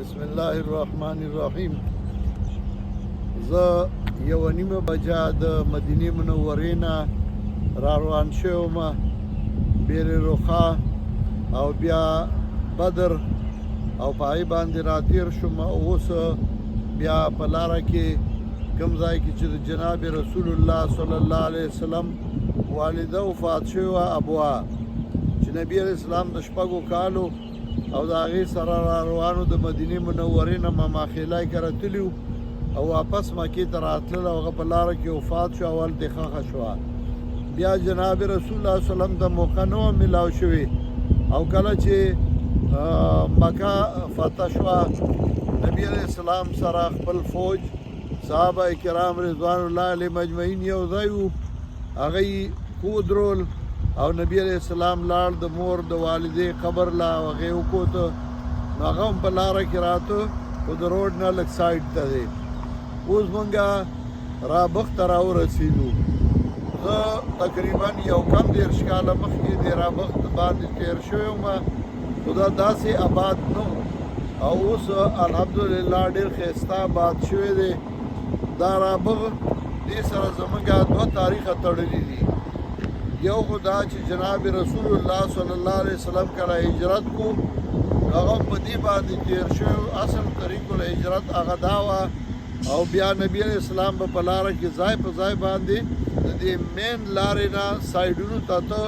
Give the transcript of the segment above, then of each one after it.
بسم الله الرحمن الرحیم. زه یو نیمه بجه د مدینې منورې نه را روان شوم، بیر روخا او بیا بدر او په هغې باندې راتېر شوم. اوس بیا په لاره کې کوم ځای کې چې د جناب رسول الله صلی الله علیه وسلم والده وفات شوې وه، ابوا، چې نبي علیه السلام د شپږو کالو او د هغې سره را روانو د مدینې منورې نه ماماخیلی کې راتلي او واپس مکې ته راتلل او هغه په لاره کې وفات شو او هلته یې ښخه شوه. بیا جناب رسول الله صلی الله علیه وسلم ته موقع نه وه میلاو شوې او کله چې مکه فتح شوه، نبي علیه السلام سره خپل فوج صحابه کرام رضوان الله علیهم اجمعین یو ځای وو، هغه یې ودرول او نبی علیہ السلام لاړ د مور د والدې قبر لا او هغې وکوته. نو هغه هم په لاره کې راته خو د روډ نه لږ سایډ ته دی. اوس مونږ رابغ ته راورسېدو. زه تقریبا یو کم دېرش کاله مخکې د رابغ باندې تېر شوی وم، خو دا داسې آباد نه او اوس الحمدلله ډېر ښایسته آباد شوی دی. دا رابغ دې سره زموږ دوه تاریخه تړلي دي. یو خو دا چې جناب رسول الله صلی الله علیه وسلم کله هجرت کو، هغه په دې باندې تېر شوی. اصل طریق الهجرت هغه دا وه او بیا نبی علیه السلام به په لاره کې ځای په ځای باندې د دې مین لارې نه سایډونو ته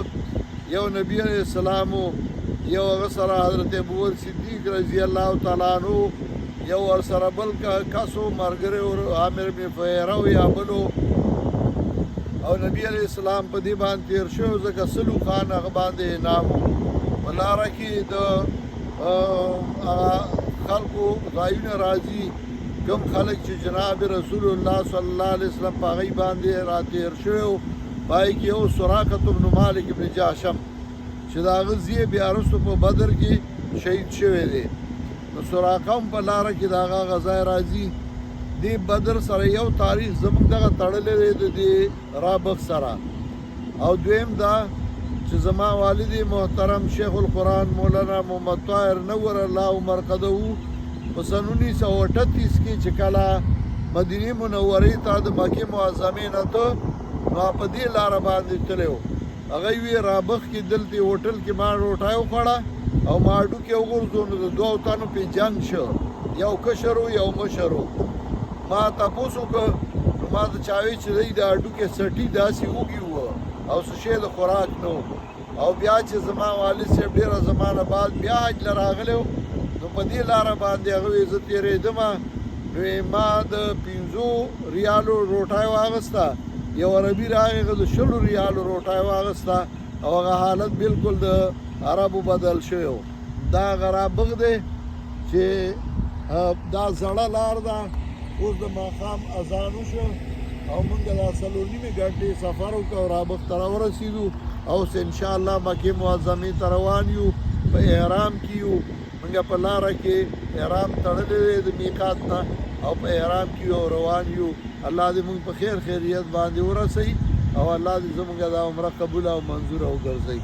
یو نبی علیه السلام یو هغه سره حضرت ابوبکر صدیق رضی الله تعالی عنه، یو ورسره بل کسو ملګری عامر بن فهیره یا بلو، او نبی علیہ السلام په دې باندې تېر شو ځکه سلو خان هغه باندې انعام و. په لاره کې د خلکو ځایونه راځي، کوم خلک چې جناب رسول الله صلی الله علیه وسلم په هغې باندې را تېر شوی و، په هغې کې یو سراقة بن مالک بن جاشم چې د هغه زوی بیا وروسته په بدر کې شهید شوی دی. نو سراقه هم په لاره کې د هغه ځای راځي. دې بدر سره یو تاریخ زموږ دغه تړلی دی د دې رابغ سره. او دویم دا چې زما والد محترم شیخ القرآن مولانا محمد طاهر نور الله مرقده په سن 1938 کې چې کله مدینې منورې ته د مکې معظمې نه ته نو په دې لاره باندې تللی و. هغه وی رابغ کې دلته هوټل کې ما روټۍ وخوړه او ما هډوکې وغورځو. نو د دوو تنو پې جنګ شو، یو کشر و یو مشر و. ما تپوس وکړ، نو ما ته چا وی چې دی د هډوکې سټي داسې وږي وه او څه شی د خوراک نه و. او بیا چې زما والد صاحب ډېره زمانه بعد بیا حج له راغلی و، نو په دې لاره باندې هغه وی زه تېرېدم. نو ما د 5 ریالو روټۍ واخیسته، یو عربي راغی هغه د 20 ریالو روټۍ واخیسته او هغه حالت بلکل د عربو بدل شوی و. دا هغه رابغ دی چې دا زړه لار ده. اوس د ماښام اذان وشو او موږ دا 4.5 ګنټې سفر وکړو او رابغ ته راورسېدو. اوس انشاءالله مکې معظمې ته روان یو، په احرام کې یو. موږ په لاره کې احرام تړلی دی د میقات نه او په احرام کې یو روان یو. الله دې موږ په خیر خیریت باندې ورسوي او الله دې زموږ دا عمره قبوله او منظوره وګرځوي.